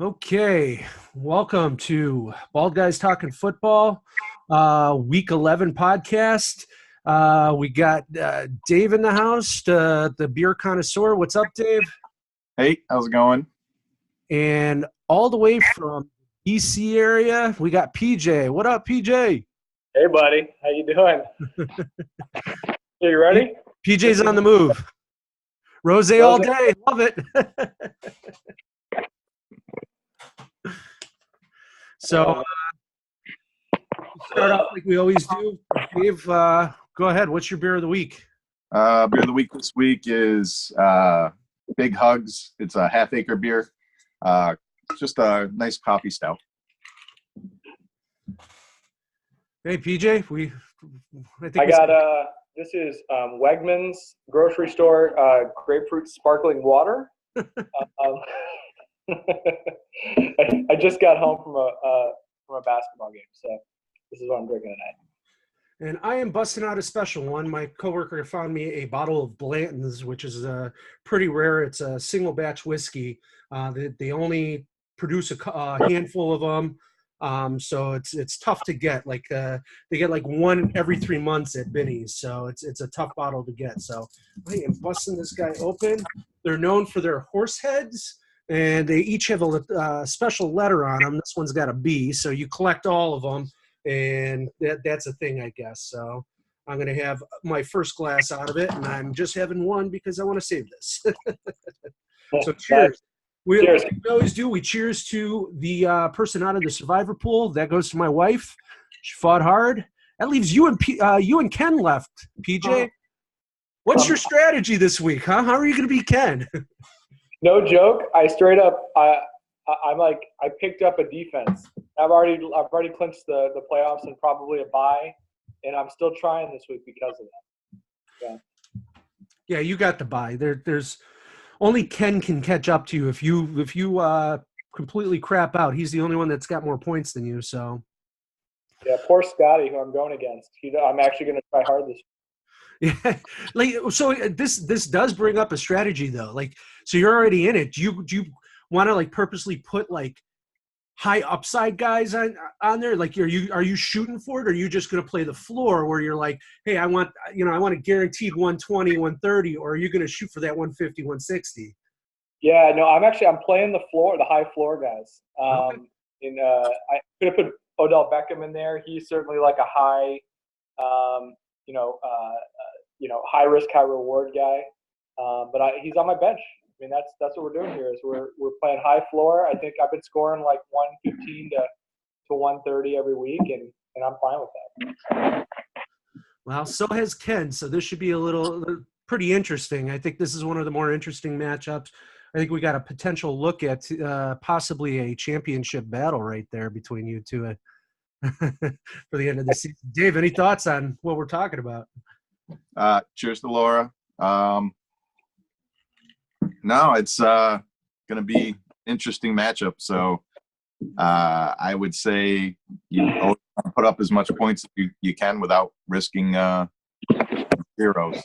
Okay, welcome to Bald Guys Talking Football, Week 11 podcast. We got Dave in the house, the beer connoisseur. What's up, Dave? Hey, how's it going? And all the way from DC area, we got PJ. What up, PJ? Hey, buddy. How you doing? You ready? PJ's on the move. Rose all day. Love it. So, start off like we always do. Dave, go ahead. What's your beer of the week? Beer of the week this week is Big Hugs. It's a half-acre beer. Just a nice coffee stout. Hey, PJ, I got this is Wegmans grocery store grapefruit sparkling water. I just got home from a basketball game, so this is what I'm drinking tonight. And I am busting out a special one. My coworker found me a bottle of Blanton's, which is pretty rare. It's a single batch whiskey. They only produce a handful of them, so it's tough to get. Like they get like one every 3 months at Binny's, so it's a tough bottle to get. So I am busting this guy open. They're known for their horse heads, and they each have a special letter on them. This one's got a B, so you collect all of them. And that's a thing, I guess. So I'm going to have my first glass out of it, and I'm just having one because I want to save this. So cheers. Cheers. Like we always do, we cheers to the person out of the survivor pool. That goes to my wife. She fought hard. That leaves you and Ken left, PJ. What's your strategy this week, huh? How are you going to beat Ken? No joke. I straight up I picked up a defense. I've already clinched the playoffs and probably a bye, and I'm still trying this week because of that. Yeah, you got the bye. There's only Ken can catch up to you if you completely crap out. He's the only one that's got more points than you. So yeah, poor Scotty, who I'm going against. I'm actually going to try hard this week. Yeah, like so. This does bring up a strategy though. Like, so you're already in it. Do you want to like purposely put like high upside guys on there? Like, are you shooting for it, or are you just going to play the floor where you're like, hey, I want a guaranteed 120, 130, or are you going to shoot for that 150, 160? Yeah, no, I'm playing the floor, the high floor guys. I could have put Odell Beckham in there. He's certainly like a high, high risk, high reward guy. But he's on my bench. I mean, that's what we're doing here. Is we're playing high floor. I think I've been scoring like 115 to 130 every week, and I'm fine with that. Well, so has Ken. So this should be pretty interesting. I think this is one of the more interesting matchups. I think we got a potential look at possibly a championship battle right there between you two for the end of the season. Dave, any thoughts on what we're talking about? Cheers to Laura. No, it's going to be interesting matchup. So I would say you always put up as much points as you can without risking zeros.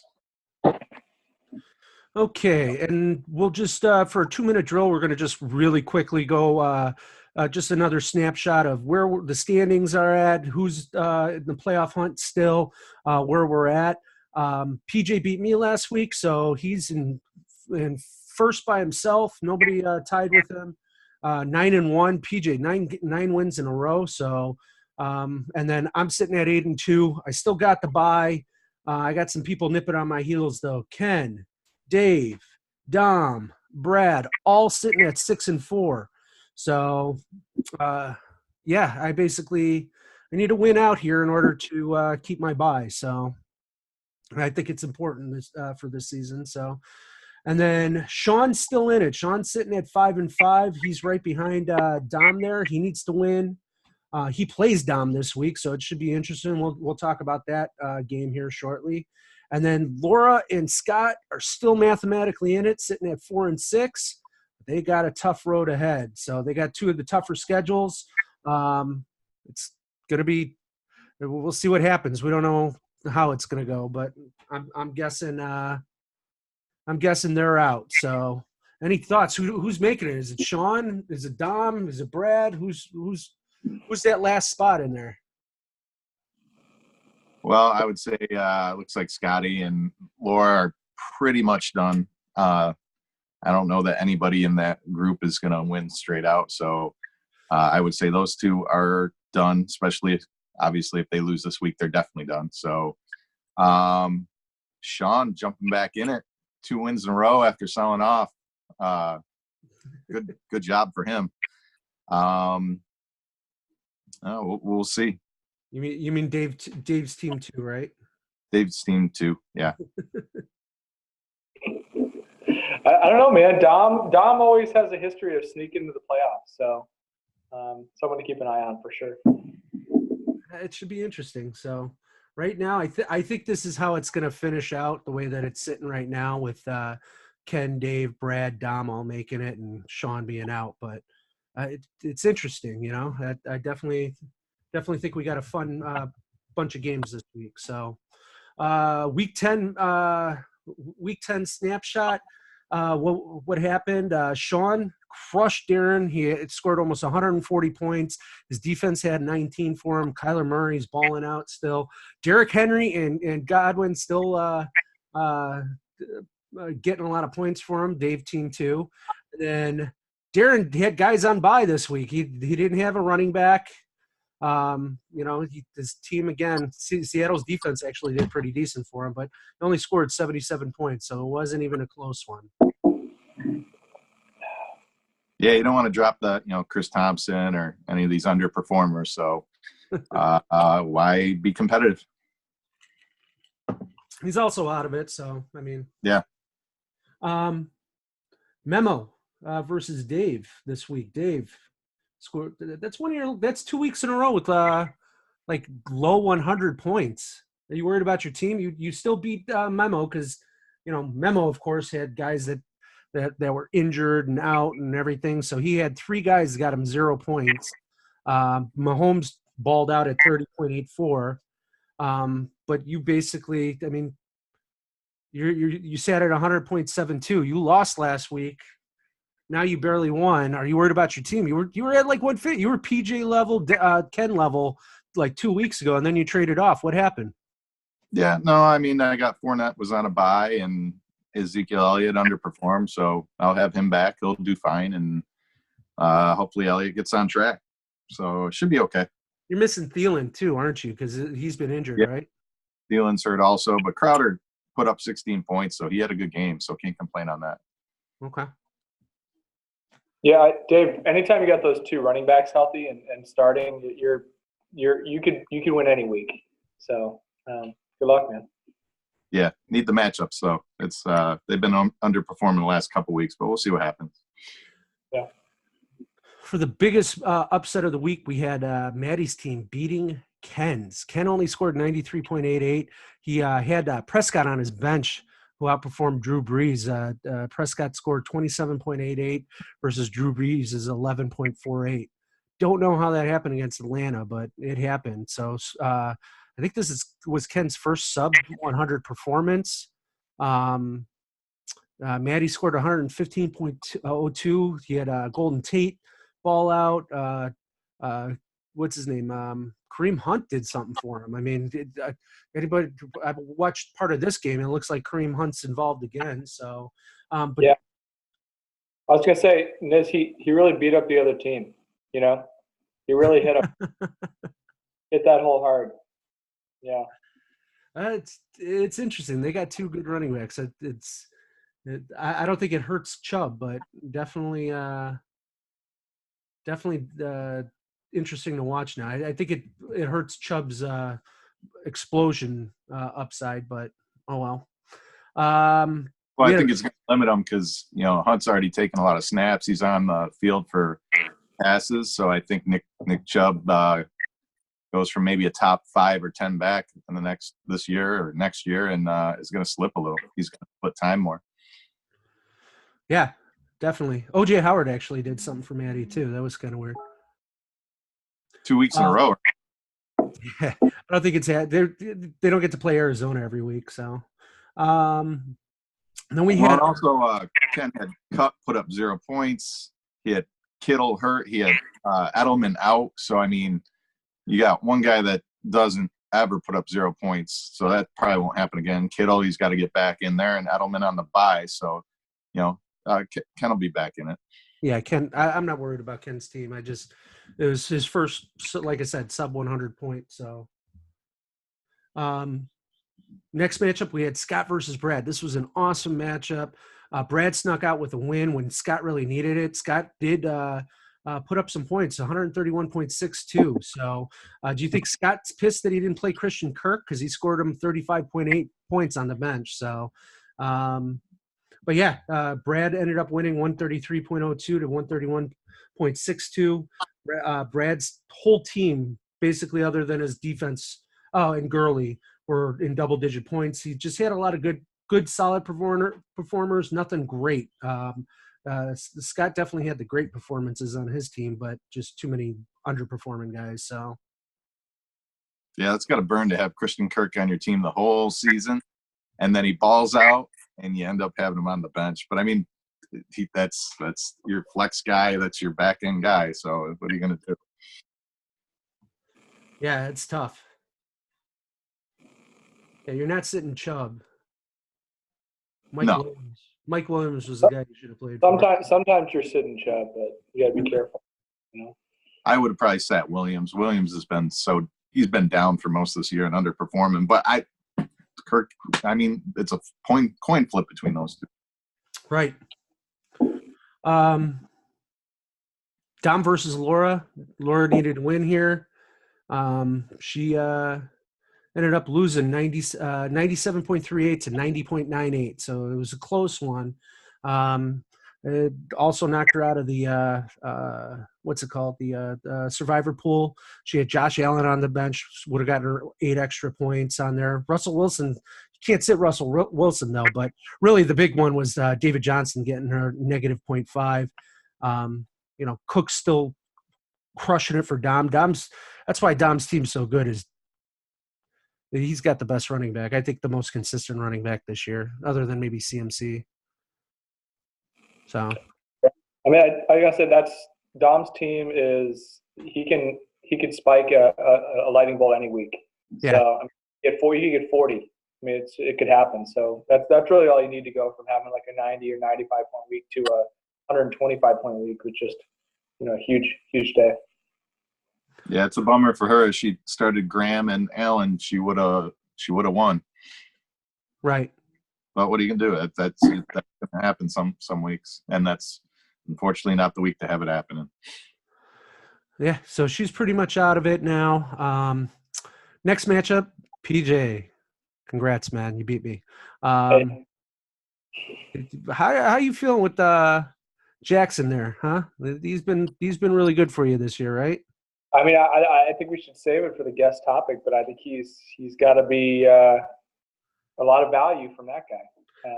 Okay, and we'll just for a 2-minute drill, we're going to just really quickly go just another snapshot of where the standings are at, who's in the playoff hunt still, where we're at. PJ beat me last week, so he's in first by himself. Nobody tied with him. 9-1. PJ nine wins in a row. So, and then I'm sitting at 8-2. I still got the bye. I got some people nipping on my heels though. Ken, Dave, Dom, Brad, all sitting at 6-4. So, yeah, I need to win out here in order to keep my bye. So, I think it's important for this season. So, and then Sean's still in it. Sean's sitting at 5-5. He's right behind Dom there. He needs to win. He plays Dom this week, so it should be interesting. We'll talk about that game here shortly. And then Laura and Scott are still mathematically in it, sitting at 4-6. They got a tough road ahead. So they got two of the tougher schedules. It's going to be – we'll see what happens. We don't know how it's going to go, but I'm guessing they're out. So, Any thoughts? Who's making it? Is it Sean? Is it Dom? Is it Brad? Who's that last spot in there? Well, I would say looks like Scotty and Laura are pretty much done. I don't know that anybody in that group is going to win straight out. So I would say those two are done, especially obviously if they lose this week, they're definitely done. So Sean jumping back in it, 2 wins in a row after selling off. Good job for him. We'll see. You mean Dave's team too, right? Dave's team too. Yeah. I don't know, man. Dom always has a history of sneaking into the playoffs, so someone to keep an eye on for sure. It should be interesting. So right now, I think this is how it's going to finish out, the way that it's sitting right now with Ken, Dave, Brad, Dom all making it, and Sean being out. But it's interesting, you know. I definitely think we got a fun bunch of games this week. So week 10 snapshot. What happened? Sean crushed Darren. He had scored almost 140 points. His defense had 19 for him. Kyler Murray's balling out still. Derrick Henry and Godwin still getting a lot of points for him. Dave team too. And then Darren had guys on bye this week. He didn't have a running back. His team again, Seattle's defense actually did pretty decent for him, but he only scored 77 points, so it wasn't even a close one. Yeah, you don't want to drop Chris Thompson or any of these underperformers. So why be competitive? He's also out of it, so I mean. Yeah. Memo versus Dave this week. Dave scored. That's 2 weeks in a row with like low 100 points. Are you worried about your team? You still beat Memo because Memo of course had guys that were injured and out and everything. So he had 3 guys that got him 0 points. Mahomes balled out at 30.84. But you basically, I mean, you sat at 100.72. You lost last week. Now you barely won. Are you worried about your team? You were at like one fit. You were PJ level, Ken level like 2 weeks ago, and then you traded off. What happened? Yeah, no, I mean, I got Fournette was on a bye, and Ezekiel Elliott underperformed, so I'll have him back. He'll do fine, and hopefully Elliott gets on track. So it should be okay. You're missing Thielen too, aren't you? Because he's been injured, yeah. Right? Thielen's hurt also, but Crowder put up 16 points, so he had a good game, so can't complain on that. Okay. Yeah, Dave. Anytime you got those 2 running backs healthy and starting, you could win any week. So good luck, man. Yeah, need the matchups. So it's they've been underperforming the last couple weeks, but we'll see what happens. Yeah. For the biggest upset of the week, we had Maddie's team beating Ken's. Ken only scored 93.88. He had Prescott on his bench, who outperformed Drew Brees. Prescott scored 27.88 versus Drew Brees' 11.48. Don't know how that happened against Atlanta, but it happened. So I think this was Ken's first sub 100 performance. Maddie scored 115.02. He had Golden Tate ball out. What's his name? Kareem Hunt did something for him. I mean, anybody? I've watched part of this game, and it looks like Kareem Hunt's involved again. So, but yeah, I was gonna say, Niz, he really beat up the other team. He really hit him, hit that hole hard. Yeah, it's interesting. They got 2 good running backs. I don't think it hurts Chubb, but definitely interesting to watch now. I think it hurts Chubb's explosion upside, but oh well. Well, I think it's going to limit him because Hunt's already taken a lot of snaps. He's on the field for passes, so I think Nick Chubb goes from maybe a top 5 or 10 back in this year or next year, and is going to slip a little. He's going to put time more. Yeah, definitely. OJ Howard actually did something for Maddie too. That was kind of weird. 2 weeks in a row. Yeah, I don't think they don't get to play Arizona every week. So, then we had also Ken had Cup put up 0 points. He had Kittle hurt. He had Edelman out. So, I mean, you got one guy that doesn't ever put up 0 points. So that probably won't happen again. Kittle, he's got to get back in there, and Edelman on the bye. So, Ken will be back in it. Yeah, Ken. I'm not worried about Ken's team. It was his first, like I said, sub 100 points. So, next matchup we had Scott versus Brad. This was an awesome matchup. Brad snuck out with a win when Scott really needed it. Scott did put up some points, 131.62. So, do you think Scott's pissed that he didn't play Christian Kirk because he scored him 35.8 points on the bench? So, but yeah, Brad ended up winning 133.02 to 131.62. Brad's whole team, basically, other than his defense, and Gurley, were in double-digit points. He just had a lot of good, solid performers. Nothing great. Scott definitely had the great performances on his team, but just too many underperforming guys. So, yeah, it's got to burn to have Christian Kirk on your team the whole season, and then he balls out, and you end up having him on the bench. But I mean, that's your flex guy. That's your back end guy. So what are you going to do? Yeah, it's tough. Yeah, you're not sitting Chubb. No. Mike Williams was the guy you should have played for. Sometimes you're sitting Chubb, but you got to be careful. I would have probably sat Williams. Williams has been he's been down for most of this year and underperforming. But Kirk, I mean, it's a coin flip between those two. Right. Dom versus Laura. Laura needed to win here. She ended up losing 97.38 to 90.98. So it was a close one. It also knocked her out of the survivor pool. She had Josh Allen on the bench, would have got her 8 extra points on there. Russell Wilson, you can't sit Russell Wilson though, but really the big one was David Johnson getting her negative 0.5. Cook's still crushing it for Dom. That's why Dom's team's so good, is he's got the best running back. I think the most consistent running back this year, other than maybe CMC. So, I mean, like I said, that's Dom's team. Is he can spike a lightning bolt any week. Yeah. So, I mean, he could get 40. I mean, it could happen. So that's really all you need to go from having like a 90 or 95 point week to a 125 point week, which just a huge day. Yeah, it's a bummer for her. If she started Graham and Allen, she would have won. Right. But what are you gonna do? That's gonna happen some weeks, and that's unfortunately not the week to have it happening. Yeah, so she's pretty much out of it now. Next matchup, PJ. Congrats, man. You beat me. How you feeling with Jackson there, huh? He's been really good for you this year, right? I mean, I think we should save it for the guest topic, but I think he's got to be a lot of value from that guy.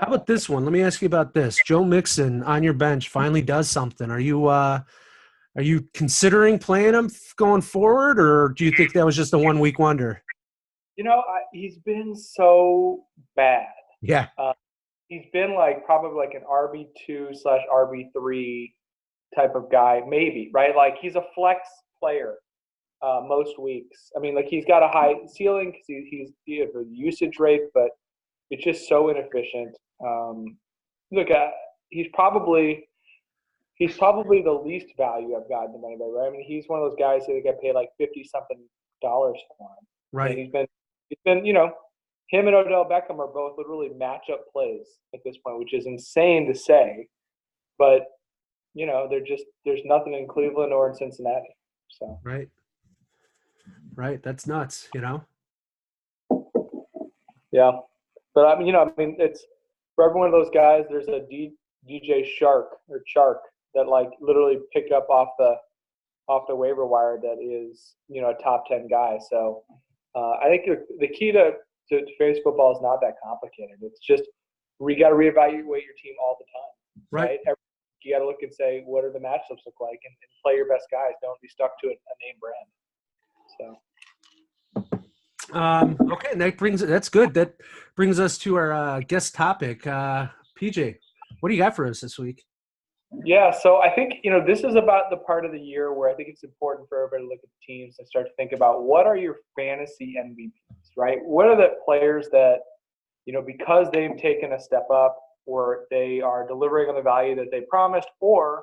How about this one? Let me ask you about this. Joe Mixon on your bench finally does something. Are you considering playing him going forward, or do you think that was just a 1 week wonder? He's been so bad. Yeah. He's been probably like an RB2/RB3 type of guy, maybe, right? Like he's a flex player most weeks. I mean, like he's got a high ceiling because he's a usage rate, but it's just so inefficient. He's probably the least value I've gotten of anybody, right? I mean, he's one of those guys that get paid like $50-something for him. Right. And he's been him and Odell Beckham are both literally matchup plays at this point, which is insane to say, but there's nothing in Cleveland or in Cincinnati. So right, that's nuts, Yeah, but it's for every one of those guys. There's a DJ Chark that literally picked up off the waiver wire that is a top 10 guy. So I think the key to fantasy football is not that complicated. It's just we got to reevaluate your team all the time. Right. You got to look and say, what are the matchups look like, and play your best guys. Don't be stuck to a name brand. So. Okay, and that's good. That brings us to our guest topic. PJ, What do you got for us this week? Yeah, so I think, this is about the part of the year where I think it's important for everybody to look at the teams and start to think about what are your fantasy MVPs, right? What are the players that, because they've taken a step up or they are delivering on the value that they promised, or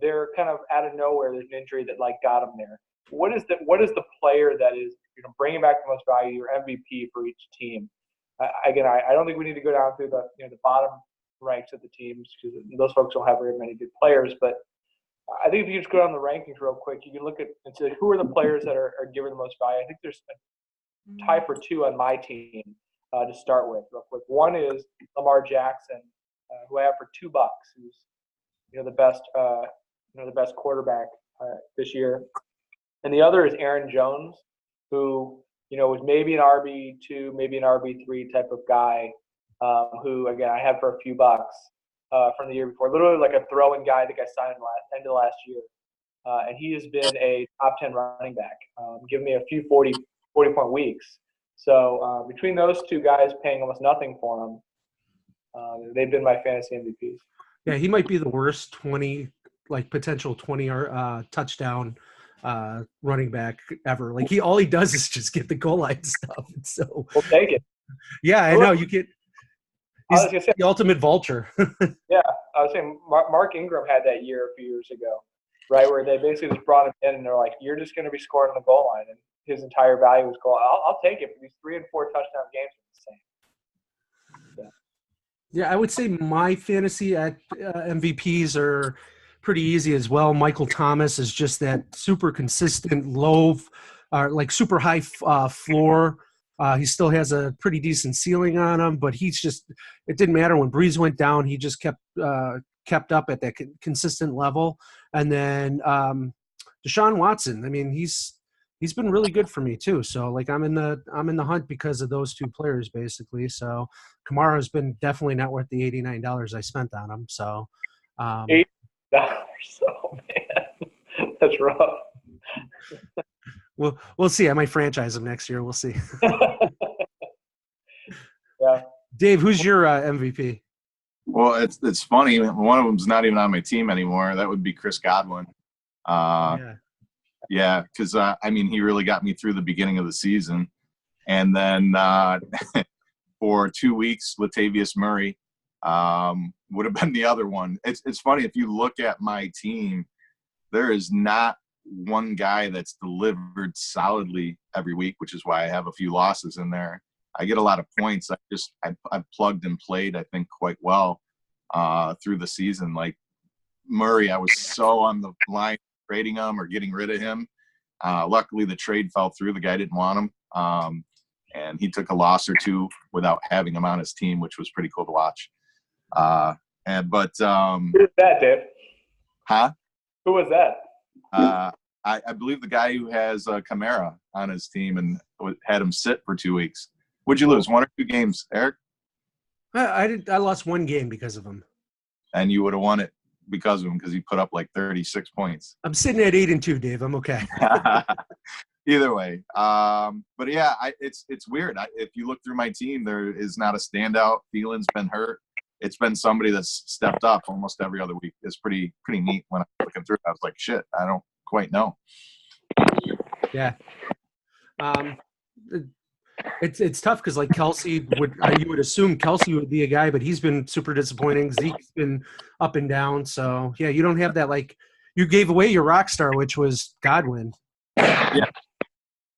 they're kind of out of nowhere, there's an injury that got them there. What is the player that is, bringing back the most value, your MVP for each team? Again, I don't think we need to go down through the bottom ranks of the teams because those folks don't have very many good players. But I think if you just go down the rankings real quick, you can look at and say who are the players that are giving the most value. I think there's a tie for two on my team to start with. Real quick, one is Lamar Jackson, who I have for $2, who's the best quarterback this year, and the other is Aaron Jones, who was maybe an RB2, maybe an RB3 type of guy. Who again I had for a few bucks from the year before, literally like a throw-in guy that I signed end of last year, and he has been a top 10 running back, giving me a few 40-point weeks. So between those two guys paying almost nothing for him, they've been my fantasy MVPs. Yeah, he might be the worst potential 20 touchdown running back ever. Like all he does is just get the goal line stuff. So we'll take it. Yeah, I know you get. He's the ultimate vulture. Yeah, I was saying Mark Ingram had that year a few years ago, right, where they basically just brought him in and they're like, "You're just going to be scoring on the goal line," and his entire value was goal. I'll take it, but these 3 and 4 touchdown games are the same. Yeah, I would say my fantasy MVPs are pretty easy as well. Michael Thomas is just that super consistent, low, super high floor. He still has a pretty decent ceiling on him, but it didn't matter when Breeze went down. He just kept up at that consistent level. And then Deshaun Watson, I mean, he's been really good for me too. So I'm in the hunt because of those two players basically. So Kamara has been definitely not worth the $89 I spent on him. So $8. Oh man, that's rough. We'll see. I might franchise him next year. We'll see. Yeah. Dave, who's your MVP? Well, it's funny. One of them's not even on my team anymore. That would be Chris Godwin. Yeah, because he really got me through the beginning of the season, and then for 2 weeks, Latavius Murray would have been the other one. It's funny if you look at my team, there is not one guy that's delivered solidly every week, which is why I have a few losses in there. I get a lot of points. I've plugged and played, I think, quite well through the season. Like Murray, I was so on the line trading him or getting rid of him. Luckily, the trade fell through. The guy didn't want him, and he took a loss or two without having him on his team, which was pretty cool to watch. Who was that, Dave? Huh? Who was that? I believe the guy who has Kamara on his team and had him sit for 2 weeks. Would you lose 1 or 2 games, Eric? I lost 1 game because of him. And you would have won it because of him because he put up like 36 points. I'm sitting at 8-2, Dave. I'm okay. Either way, but yeah, it's weird. If you look through my team, there is not a standout. Thielen's been hurt. It's been somebody that's stepped up almost every other week. It's pretty neat. When I'm looking through it, I was like, shit, I don't quite know. Yeah. It's tough because like Kelsey you would assume Kelsey would be a guy, but he's been super disappointing. Zeke's been up and down. So yeah, you don't have that, you gave away your rock star, which was Godwin. Yeah.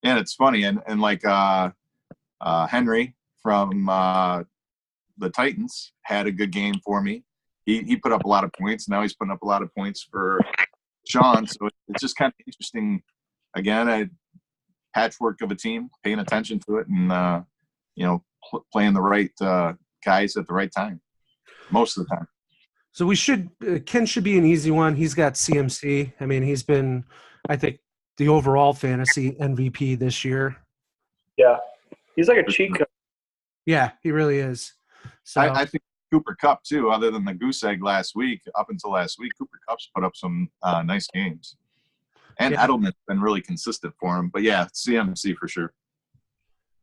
And it's funny. And Henry from the Titans had a good game for me. He put up a lot of points. Now he's putting up a lot of points for Sean. So it's just kind of interesting. Again, a patchwork of a team, paying attention to it, and playing the right guys at the right time most of the time. So Ken should be an easy one. He's got CMC. I mean, he's been, I think, the overall fantasy MVP this year. Yeah, he's like a cheat code. Yeah, he really is. So I think Cooper Kupp too. Other than the goose egg last week, up until last week, Cooper Kupp's put up some nice games, and Edelman's been really consistent for him. But yeah, CMC for sure.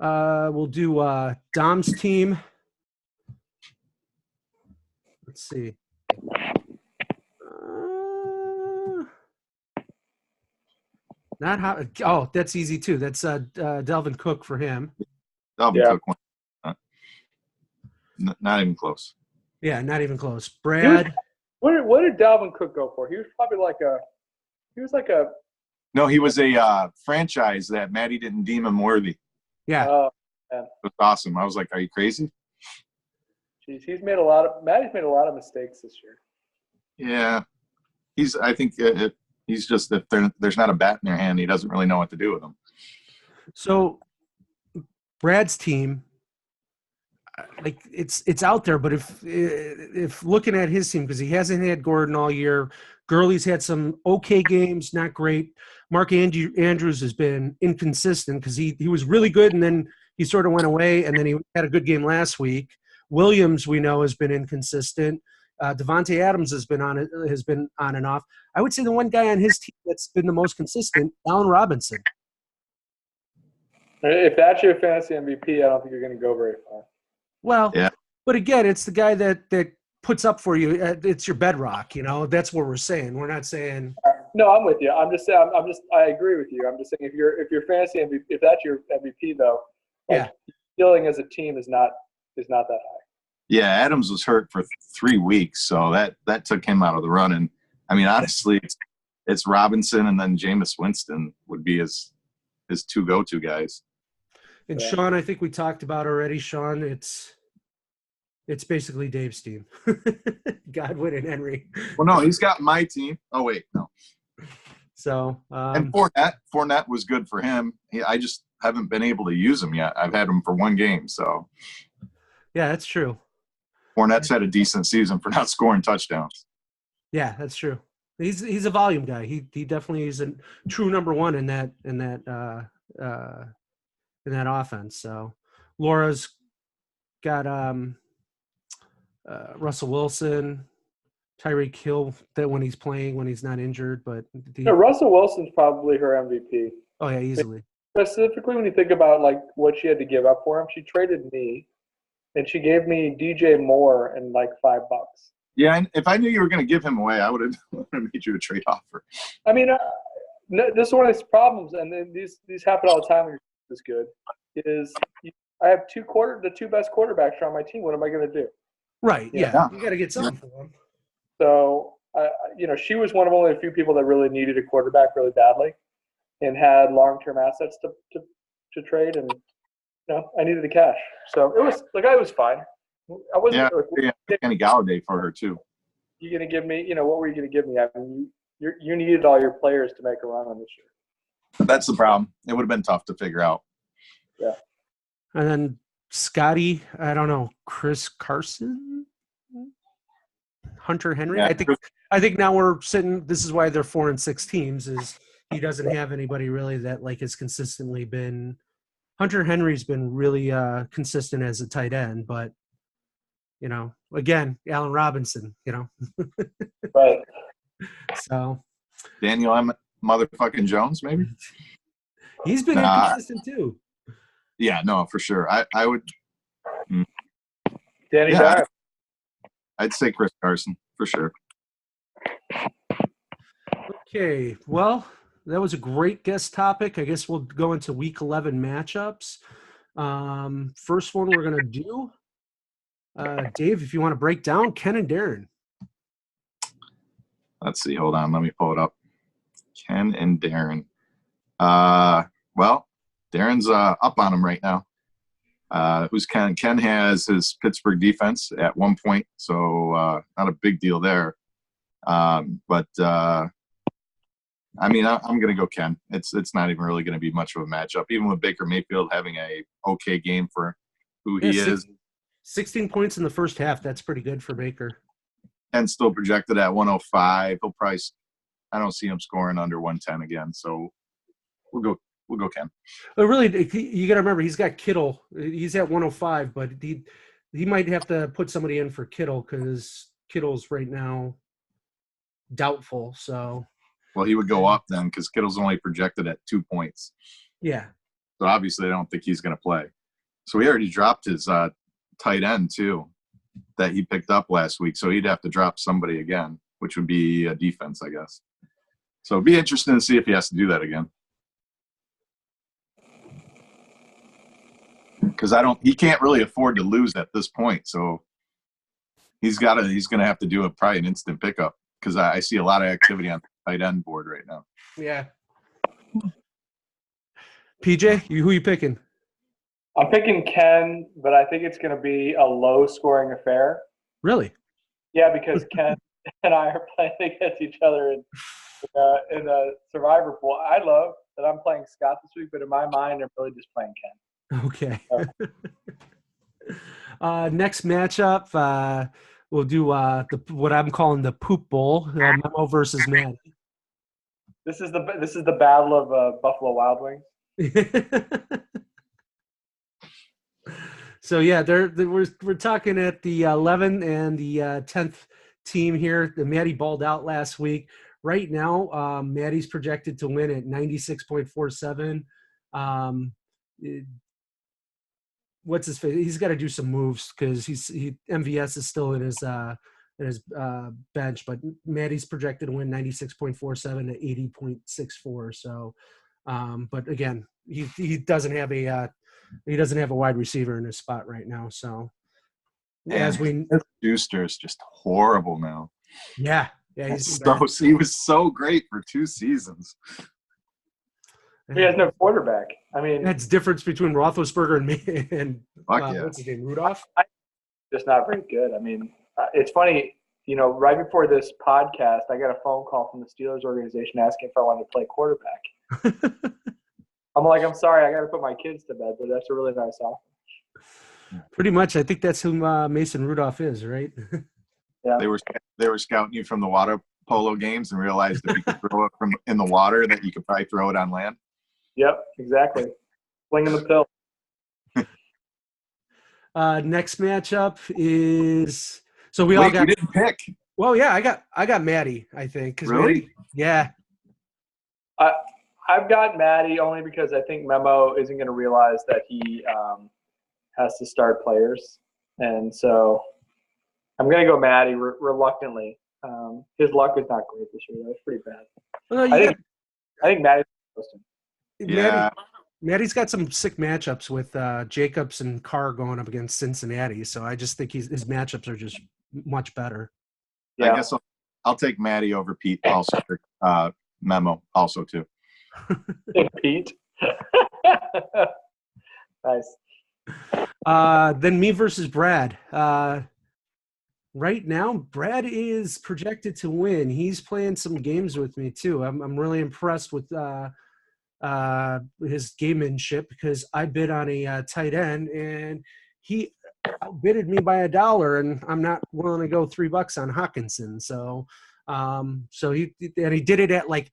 We'll do Dom's team. Let's see. Not how. Oh, that's easy too. That's Delvin Cook for him. Dalvin Yeah. Cook won. Not even close. Yeah, not even close. Brad. What did Dalvin Cook go for? He was probably like a. No, he was a franchise that Matty didn't deem him worthy. Yeah. Man. It was awesome. I was like, are you crazy? Jeez, Matty's made a lot of mistakes this year. Yeah. I think he's just, if there's not a bat in their hand, he doesn't really know what to do with them. So Brad's team, like it's out there, but if looking at his team, because he hasn't had Gordon all year, Gurley's had some okay games, not great. Mark Andrews has been inconsistent because he was really good and then he sort of went away, and then he had a good game last week. Williams, we know, has been inconsistent. Devontae Adams has been on and off. I would say the one guy on his team that's been the most consistent, Allen Robinson. If that's your fantasy MVP, I don't think you're going to go very far. Well, yeah. But again, it's the guy that puts up for you. It's your bedrock, That's what we're saying. We're not saying. No, I'm with you. I'm just saying. I agree with you. I'm just saying if your fantasy MVP, if that's your MVP though, Feeling as a team is not that high. Yeah, Adams was hurt for 3 weeks, so that took him out of the run. And I mean, honestly, it's Robinson and then Jameis Winston would be his two go-to guys. And Sean, I think we talked about already. Sean, it's basically Dave's team. Godwin and Henry. Well, no, he's got my team. Oh wait, no. So and Fournette was good for him. I just haven't been able to use him yet. I've had him for 1 game, so. Yeah, that's true. Fournette's had a decent season for not scoring touchdowns. Yeah, that's true. He's a volume guy. He definitely is a true number one in that offense. So Laura's got Russell Wilson, Tyreek Hill that when he's playing, when he's not injured. But Russell Wilson's probably her MVP. Oh yeah, easily. Specifically when you think about like what she had to give up for him, she traded me, and she gave me DJ Moore and like $5. Yeah, and if I knew you were going to give him away, I would have made you a trade offer. I mean, this is one of these problems, and then these happen all the time when you're this good. I have the two best quarterbacks on my team. What am I going to do? Right. Yeah. You got to get something for them. So, she was one of only a few people that really needed a quarterback really badly, and had long-term assets to trade, and I needed the cash. So it was fine. I wasn't. Kenny Galladay for her too. You're gonna give me, what were you gonna give me? I mean, you needed all your players to make a run on this year. That's the problem. It would have been tough to figure out. Yeah. And then Scotty, I don't know, Chris Carson, Hunter Henry. Yeah. I think now we're sitting. This is why they're 4-6 teams. Is he doesn't have anybody really that like has consistently been. Hunter Henry's been really consistent as a tight end, but again, Allen Robinson, Right. So Daniel M. motherfucking Jones, maybe? He's been inconsistent too. Yeah, no, for sure. I would Danny Dyer. I'd say Chris Carson, for sure. Okay, well, that was a great guest topic. I guess we'll go into Week 11 matchups. First one we're going to do, Dave, if you want to break down Ken and Darren. Let's see. Hold on. Let me pull it up. Ken and Darren. Well, Darren's up on him right now. Who's Ken? Ken has his Pittsburgh defense at 1 point, so not a big deal there. But I mean, I'm going to go Ken. It's not even really going to be much of a matchup, even with Baker Mayfield having a okay game for who he is. 16 points in the first half. That's pretty good for Baker. And still projected at 105. He'll probably. I don't see him scoring under 110 again. So we'll go Ken. But really, you got to remember he's got Kittle. He's at 105, but he might have to put somebody in for Kittle because Kittle's right now doubtful. So. Well, he would go up then because Kittle's only projected at 2 points. Yeah. So obviously, I don't think he's going to play. So he already dropped his tight end too. that he picked up last week, so he'd have to drop somebody again, which would be a defense, I guess. So it'd be interesting to see if he has to do that again. Because he can't really afford to lose at this point. So he's going to have to do probably an instant pickup, because I see a lot of activity on the tight end board right now. Yeah. PJ, who you picking? I'm picking Ken, but I think it's going to be a low-scoring affair. Really? Yeah, because Ken and I are playing against each other in the Survivor pool. I love that I'm playing Scott this week, but in my mind, I'm really just playing Ken. Okay. Next matchup, we'll do what I'm calling the poop bowl, Memo versus Matt. This is the battle of Buffalo Wild Wings. So yeah, we're talking at the 11th and the 10th team here. The Maddie balled out last week. Right now, Maddie's projected to win at 96.47. What's his face? He's got to do some moves because MVS is still in his bench, but Maddie's projected to win 96.47 to 80.64. So, but again, he doesn't have a wide receiver in his spot right now. So, Schuster is just horrible now. Yeah, he was so great for 2 seasons. He has no quarterback. I mean, that's difference between Roethlisberger and me and yeah. What's his name, Rudolph? Just not very good. I mean, it's funny. Right before this podcast, I got a phone call from the Steelers organization asking if I wanted to play quarterback. I'm like, I'm sorry, I got to put my kids to bed, but that's a really nice offer. Pretty much, I think that's who Mason Rudolph is, right? Yeah. They were scouting you from the water polo games and realized if you could throw it from in the water, that you could probably throw it on land. Yep, exactly. Flinging the pill. Next matchup is we didn't pick. Well, yeah, I got Maddie, I think. Really? Maddie, yeah. I've got Maddie only because I think Memo isn't going to realize that he has to start players, and so I'm going to go Maddie reluctantly. His luck is not great this year. That was pretty bad. Well, I think Maddie's supposed to. Yeah. Maddie's got some sick matchups with Jacobs and Carr going up against Cincinnati, so I just think his matchups are just much better. Yeah. I guess I'll take Maddie over Pete also. Memo also too. Pete. Nice. Then me versus Brad. Right now, Brad is projected to win. He's playing some games with me too. I'm really impressed with his gamemanship because I bid on a tight end and he outbidded me by $1, and I'm not willing to go $3 on Hawkinson. So, he did it at like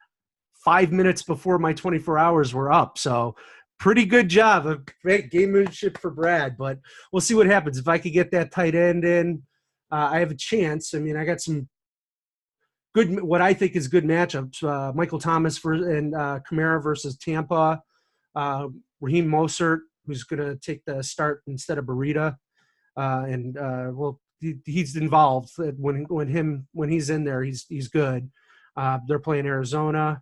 5 minutes before my 24 hours were up. So pretty good job of great gamemanship for Brad, but we'll see what happens. If I could get that tight end in, I have a chance. I mean, I got some good, what I think is good matchups. Michael Thomas and Kamara versus Tampa. Raheem Mostert, who's going to take the start instead of Burita. He's involved when he's in there. He's good. They're playing Arizona.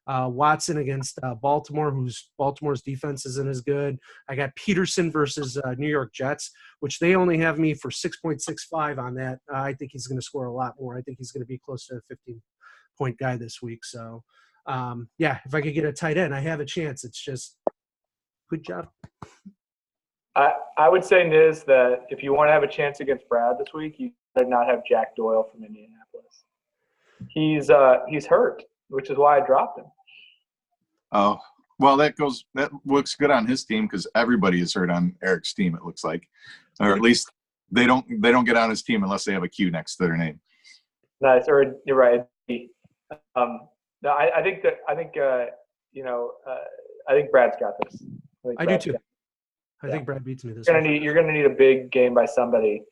Watson against Baltimore, Baltimore's defense isn't as good. I got Peterson versus New York Jets, which they only have me for 6.65 on that. I think he's going to score a lot more. I think he's going to be close to a 15-point guy this week. So, if I could get a tight end, I have a chance. It's just good job. I would say, Niz, that if you want to have a chance against Brad this week, you better not have Jack Doyle from Indianapolis. He's hurt, which is why I dropped him. Oh, well, that looks good on his team because everybody is hurt on Eric's team, it looks like. Or at least they don't get on his team unless they have a Q next to their name. Nice, or you're right. No, I think Brad's got this. I do too. I think Brad beats me this week. You're gonna need a big game by somebody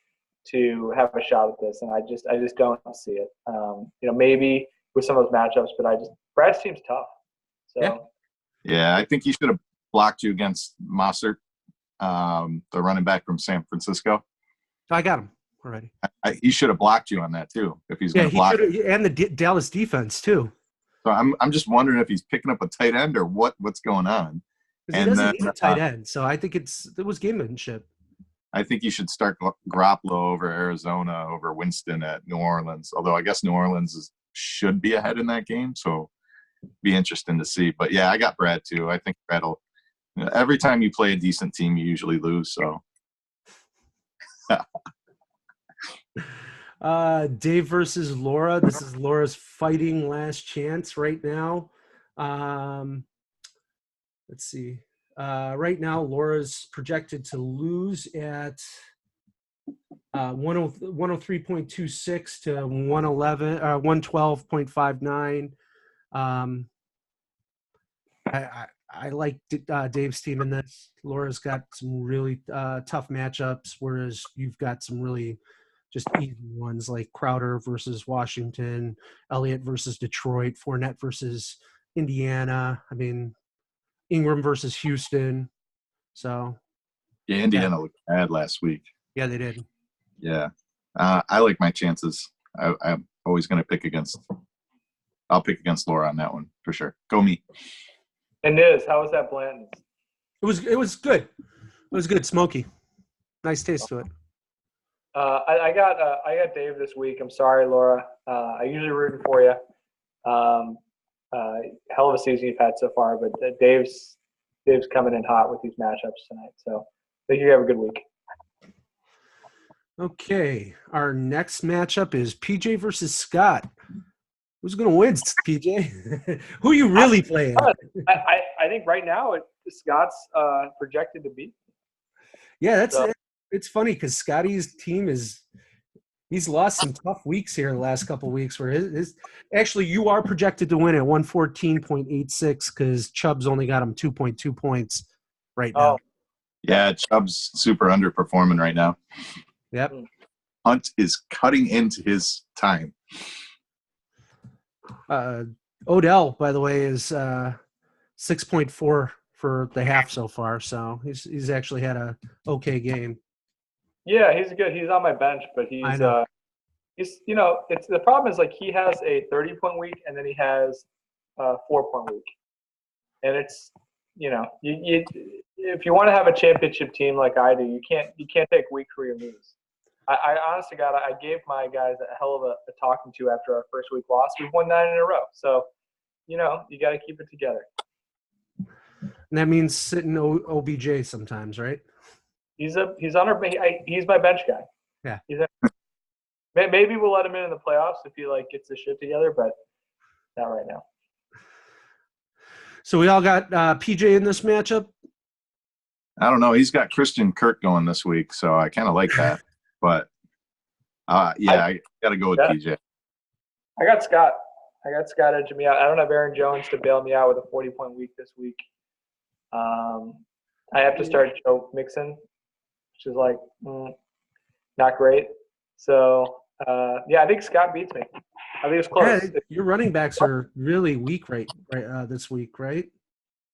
to have a shot at this, and I just don't see it. Maybe with some of those matchups, but Brad's team's tough. So yeah, I think he should have blocked you against Mossert, the running back from San Francisco. I got him. already. He should have blocked you on that too. If he's Yeah, going to he block, should have, and the Dallas defense too, so I'm just wondering if he's picking up a tight end or what's going on. because he And doesn't then need a tight end. So I think it was gamemanship. I think you should start Garoppolo over Arizona over Winston at New Orleans. Although I guess New Orleans should be ahead in that game, so be interesting to see. But yeah, I got Brad too. I think Brad'll. Every time you play a decent team, you usually lose. So. Dave versus Laura. This is Laura's fighting last chance right now. Let's see. Right now, Laura's projected to lose at 103.26 to 112.59. I like Dave's team in this. Laura's got some really tough matchups, whereas you've got some really just easy ones like Crowder versus Washington, Elliott versus Detroit, Fournette versus Indiana. I mean, Ingram versus Houston. So Yeah, Indiana looked bad last week. yeah, they did. Yeah, I like my chances. I'm always going to pick against. I'll pick against Laura on that one for sure. Go me. And Niz, how was that Blanton's? It was good. It was good, smoky, nice taste to it. I got Dave this week. I'm sorry, Laura. I usually rooting for you. Hell of a season you've had so far, but Dave's coming in hot with these matchups tonight. So I think you have a good week. Okay, our next matchup is PJ versus Scott. Who's going to win, PJ? Who are you really playing? I think right now Scott's projected to beat. Yeah, it's funny because Scotty's team he's lost some tough weeks here the last couple of weeks. Where actually you are projected to win at 114.86 because Chubb's only got him 2.2 points right now. Yeah, Chubb's super underperforming right now. Yep. Hunt is cutting into his time. Odell, by the way, is 6.4 for the half so far, so he's actually had a okay game. Yeah, he's good. He's on my bench, but he's it's the problem is like he has a 30-point week and then he has a 4-point week, and it's you if you want to have a championship team like I do, you can't take weeks where you lose. I honestly I gave my guys a hell of a talking to after our first week loss. We've won 9 in a row, so you got to keep it together. And that means sitting OBJ sometimes, right? He's he's my bench guy. Yeah. Maybe we'll let him in the playoffs if he gets his shit together, but not right now. So we all got PJ in this matchup. I don't know. He's got Christian Kirk going this week, so I kind of like that. But I got to go with PJ. I got Scott. Edging me out. I don't have Aaron Jones to bail me out with a 40-point week this week. I have to start Joe Mixon, which is not great. So I think Scott beats me. I think it's close. Yeah, your running backs are really weak right this week, right?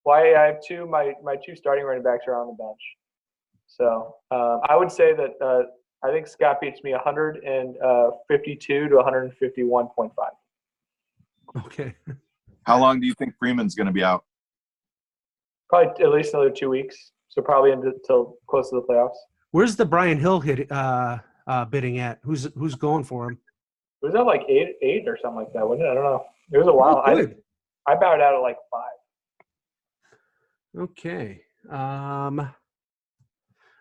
Well, I have my two starting running backs are on the bench. So I would say that I think Scott beats me 152 to 151.5. Okay. How long do you think Freeman's going to be out? Probably at least another 2 weeks. So probably until close to the playoffs. Where's the Brian Hill bidding at? Who's going for him? It was at 8 or something like that, wasn't it? I don't know. It was a while. I bowed out at 5. Okay.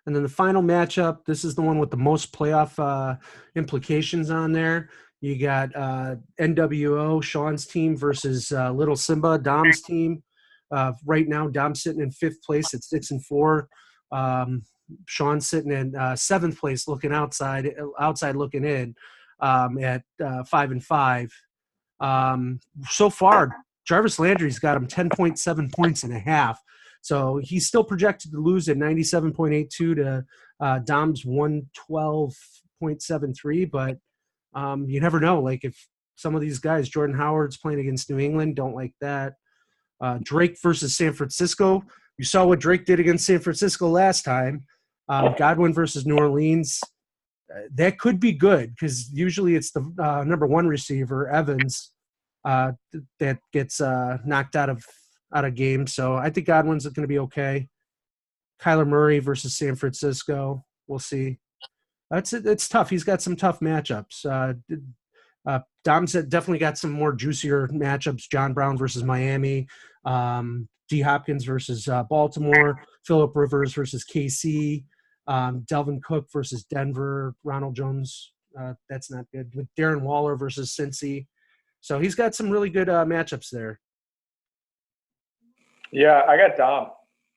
And then the final matchup, this is the one with the most playoff implications on there. You got NWO, Sean's team versus Little Simba, Dom's team. Right now, Dom's sitting in 5th place at 6-4. Sean's sitting in 7th place, looking outside looking in at 5-5. So far, Jarvis Landry's got him 10.7 points and a half. So he's still projected to lose at 97.82 to Dom's 112.73. But you never know. If some of these guys, Jordan Howard's playing against New England, don't like that. Drake versus San Francisco. You saw what Drake did against San Francisco last time. Godwin versus New Orleans. that could be good because usually it's the number one receiver, Evans, that gets knocked out of games. So I think Godwin's going to be okay. Kyler Murray versus San Francisco. We'll see. It's tough. He's got some tough matchups. Dom's definitely got some more juicier matchups. John Brown versus Miami. D. Hopkins versus Baltimore. Phillip Rivers versus KC. Delvin Cook versus Denver. Ronald Jones. That's not good. With Darren Waller versus Cincy. So he's got some really good matchups there. Yeah, I got Dom.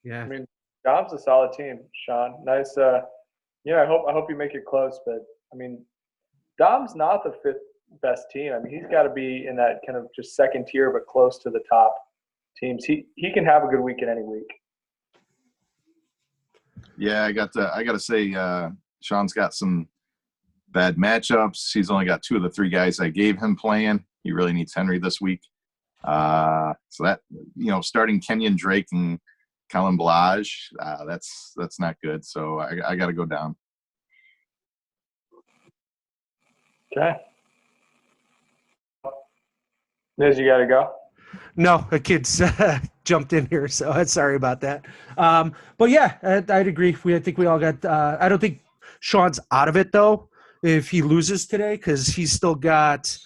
Yeah. I mean, Dom's a solid team, Sean. Nice. I hope you make it close, but I mean, Dom's not the fifth best team. I mean, he's got to be in that kind of just second tier, but close to the top teams. He can have a good week in any week. Yeah, I got to say, Sean's got some bad matchups. He's only got 2 of the 3 guys I gave him playing. He really needs Henry this week. So that, starting Kenyon Drake and Kellen Balaj, that's not good. So I got to go down. Okay. Niz, you got to go? No, a kid's jumped in here, so sorry about that. But yeah, I'd agree. I think we all got. I don't think Sean's out of it though if he loses today because he's still got.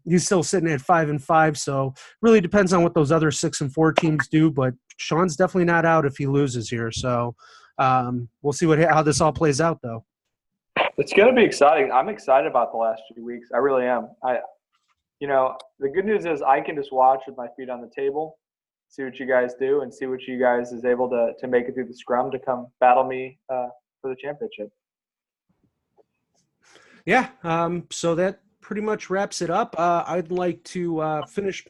He's still sitting at 5-5, so really depends on what those other 6-4 teams do. But Sean's definitely not out if he loses here. So we'll see how this all plays out, though. It's going to be exciting. I'm excited about the last few weeks. I really am. The good news is I can just watch with my feet on the table, see what you guys do, and see what you guys is able to make it through the scrum to come battle me for the championship. Yeah. So that pretty much wraps it up. I'd like to finish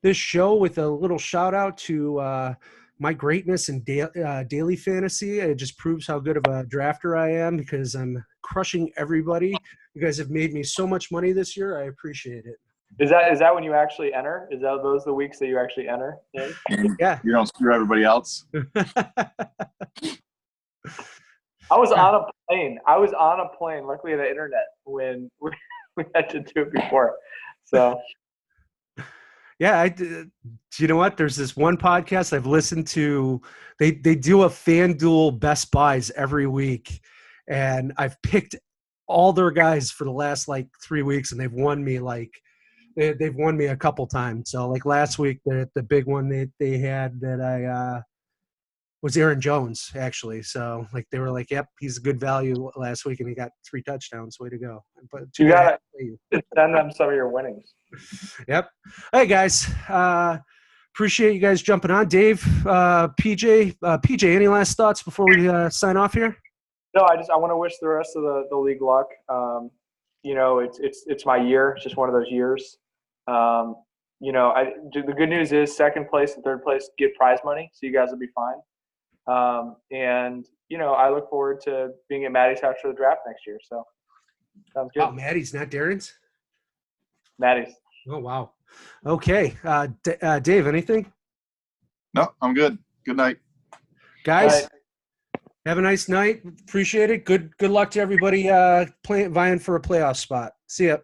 this show with a little shout out to my greatness in daily fantasy. It just proves how good of a drafter I am because I'm crushing everybody. You guys have made me so much money this year. I appreciate it. Is that when you actually enter? Is that those the weeks that you actually enter? Yeah. You don't screw everybody else. I was on a plane. Luckily, the internet when we had to do it before. So. Yeah, you know what? There's this one podcast I've listened to. They do a FanDuel Best Buys every week, and I've picked all their guys for the last 3 weeks, and they've won me they've won me a couple times. So last week, the big one they had that I was Aaron Jones actually. So they were like, "Yep, he's a good value last week, and he got 3 touchdowns. Way to go!" But you gotta send them some of your winnings. Yep. Hey guys, appreciate you guys jumping on. Dave, PJ, any last thoughts before we sign off here? No, I want to wish the rest of the league luck. It's my year. It's just one of those years. The good news is second place and third place get prize money, so you guys will be fine. I look forward to being at Maddie's house for the draft next year. So sounds good. Oh, Maddie's, not Darren's? Maddie's. Oh, wow. Okay. Dave, anything? No, I'm good. Good night. Guys, have a nice night. Appreciate it. Good luck to everybody vying for a playoff spot. See ya.